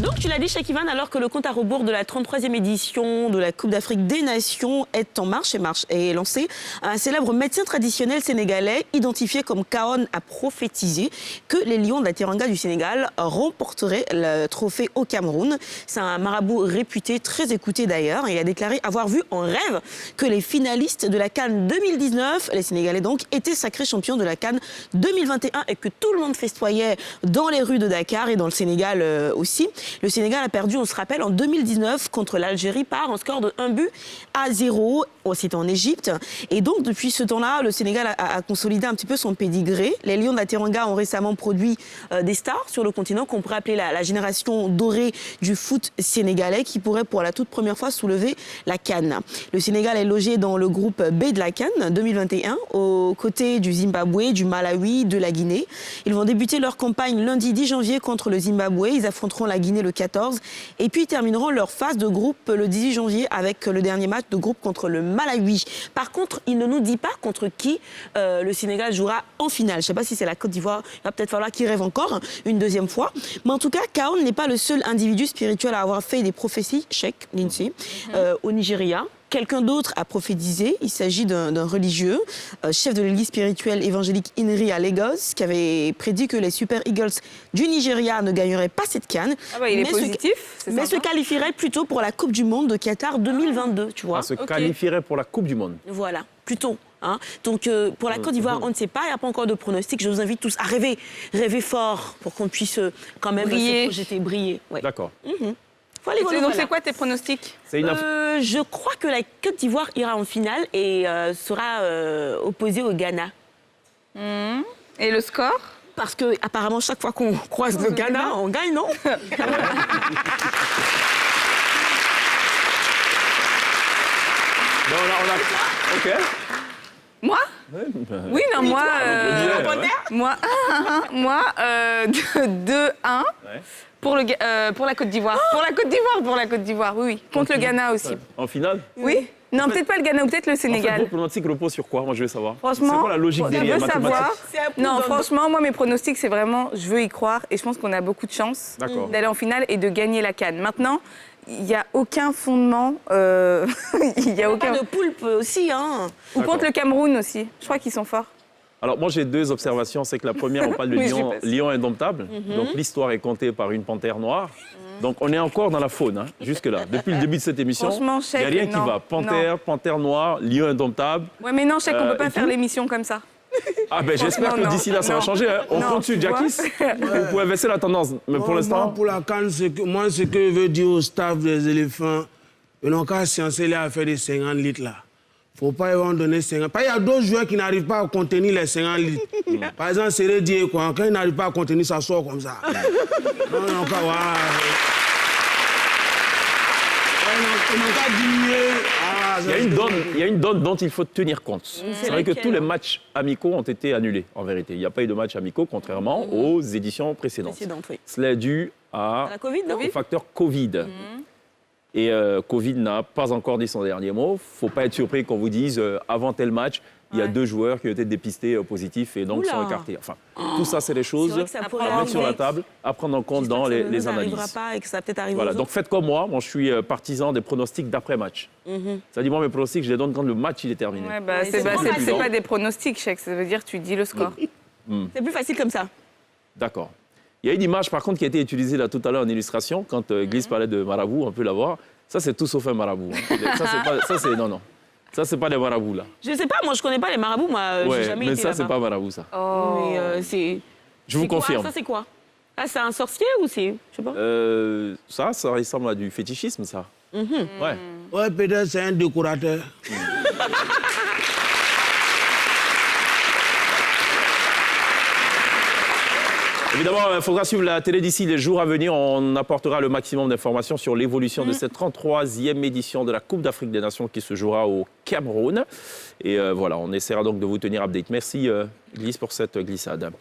Donc, tu l'as dit, Cheikh Ivan, alors que le compte à rebours de la 33e édition de la Coupe d'Afrique des Nations est en marche et est lancé, un célèbre médecin traditionnel sénégalais, identifié comme Kahone, a prophétisé que les Lions de la Teranga du Sénégal remporteraient le trophée au Cameroun. C'est un marabout réputé, très écouté d'ailleurs. Il a déclaré avoir vu en rêve que les finalistes de la CAN 2019, les Sénégalais donc, étaient sacrés champions de la CAN 2021 et que tout le monde festoyait dans les rues de Dakar et dans le Sénégal aussi. Le Sénégal a perdu, on se rappelle, en 2019 contre l'Algérie par un score de 1-0. C'était en Égypte. Et donc, depuis ce temps-là, le Sénégal a consolidé un petit peu son pédigré. Les Lions de la Teranga ont récemment produit des stars sur le continent qu'on pourrait appeler la génération dorée du foot sénégalais qui pourrait pour la toute première fois soulever la CAN. Le Sénégal est logé dans le groupe B de la CAN 2021 aux côtés du Zimbabwe, du Malawi, de la Guinée. Ils vont débuter leur campagne lundi 10 janvier contre le Zimbabwe. Ils affronteront la Guinée le 14 et puis ils termineront leur phase de groupe le 18 janvier avec le dernier match de groupe contre le Malawi. Par contre, il ne nous dit pas contre qui le Sénégal jouera en finale. Je ne sais pas si c'est la Côte d'Ivoire, il va peut-être falloir qu'il rêve encore une deuxième fois. Mais en tout cas, Kahone n'est pas le seul individu spirituel à avoir fait des prophéties, Cheikh Lindsay, au Nigeria. Quelqu'un d'autre a prophétisé, il s'agit d'un religieux, chef de l'église spirituelle évangélique INRI à Lagos, qui avait prédit que les Super Eagles du Nigeria ne gagneraient pas cette CAN. Ah bah, il est positif, mais se qualifieraient plutôt pour la Coupe du Monde de Qatar 2022, tu vois. Se qualifierait pour la Coupe du Monde. Voilà, plutôt. Hein. Donc pour la Côte d'Ivoire, on ne sait pas, il n'y a pas encore de pronostic. Je vous invite tous à rêver fort pour qu'on puisse quand même se projeter, briller. Ouais. D'accord. Donc c'est quoi tes pronostics? Je crois que la Côte d'Ivoire ira en finale et sera opposée au Ghana. Et le score? Parce que apparemment chaque fois qu'on croise le Ghana, on gagne, non? Ok. Moi? Oui, non, moi... Moi, 2-1 pour la Côte d'Ivoire. Pour la Côte d'Ivoire, oui. Contre le Ghana aussi. En finale? Oui. Non, peut-être pas le Ghana ou peut-être le Sénégal. En fait, vos pronostics reposent sur quoi? Moi, je veux savoir. Franchement, c'est quoi la logique derrière savoir. Non, franchement, moi, mes pronostics, c'est vraiment, je veux y croire et je pense qu'on a beaucoup de chance d'aller en finale et de gagner la CAN. Maintenant, il n'y a aucun fondement. Il n'y a aucun. Pas de poulpe aussi, hein. Ou contre le Cameroun aussi. Je crois qu'ils sont forts. Alors, moi, j'ai deux observations. C'est que la première, on parle de lion indomptable. Donc, l'histoire est contée par une panthère noire. Donc, on est encore dans la faune, hein, jusque-là. Depuis le début de cette émission, il n'y a rien qui va. Panthère noire, lion indomptable. Ouais, mais non, Cheikh, on ne peut pas faire l'émission comme ça. Ah ben j'espère que d'ici là, ça va changer. Hein. On continue, Jackies. Vous pouvez inverser la tendance. Mais pour l'instant... Pour la CAN, ce que je veux dire au staff des éléphants, ils n'ont qu'à sciencer à faire des 50 litres là. Il ne faut pas leur donner 50. Il y a d'autres joueurs qui n'arrivent pas à contenir les 50 litres. Par exemple, c'est dire quoi. Quand ils n'arrivent pas à contenir, ça sort comme ça. Non, il y a une donne dont il faut tenir compte. C'est vrai que tous les matchs amicaux ont été annulés, en vérité. Il n'y a pas eu de matchs amicaux, contrairement aux éditions précédentes. Cela est dû au facteur Covid. Et Covid n'a pas encore dit son dernier mot. Il ne faut pas être surpris qu'on vous dise, avant tel match, il y a 2 joueurs qui ont été dépistés positifs et donc sont écartés. Enfin, tout ça, c'est des choses à mettre sur la table, à prendre en compte dans les analyses. Pas et que ça peut-être voilà, donc faites comme moi. Moi, je suis partisan des pronostics d'après-match. Ça dit, moi, mes pronostics, je les donne quand le match il est terminé. Ouais, bah, c'est pas des pronostics, Cheikh. Ça veut dire que tu dis le score. C'est plus facile comme ça. D'accord. Il y a une image, par contre, qui a été utilisée là tout à l'heure en illustration, quand Gliss parlait de marabout, on peut la voir. Ça, c'est tout sauf un marabout. Non. Ça, c'est pas des marabouts, là. Je sais pas, moi, je connais pas les marabouts, moi, j'ai jamais été mais ça, là-bas. c'est pas marabout, ça. Mais c'est... Je vous confirme. Ça, c'est quoi? Ah, c'est un sorcier ou c'est... Je sais pas. Ça ressemble à du fétichisme, ça. Ouais, peut-être c'est un décorateur. Évidemment, il faudra suivre la télé d'ici les jours à venir. On apportera le maximum d'informations sur l'évolution de cette 33e édition de la Coupe d'Afrique des Nations qui se jouera au Cameroun. Et voilà, on essaiera donc de vous tenir update. Merci, Gliss, pour cette glissade.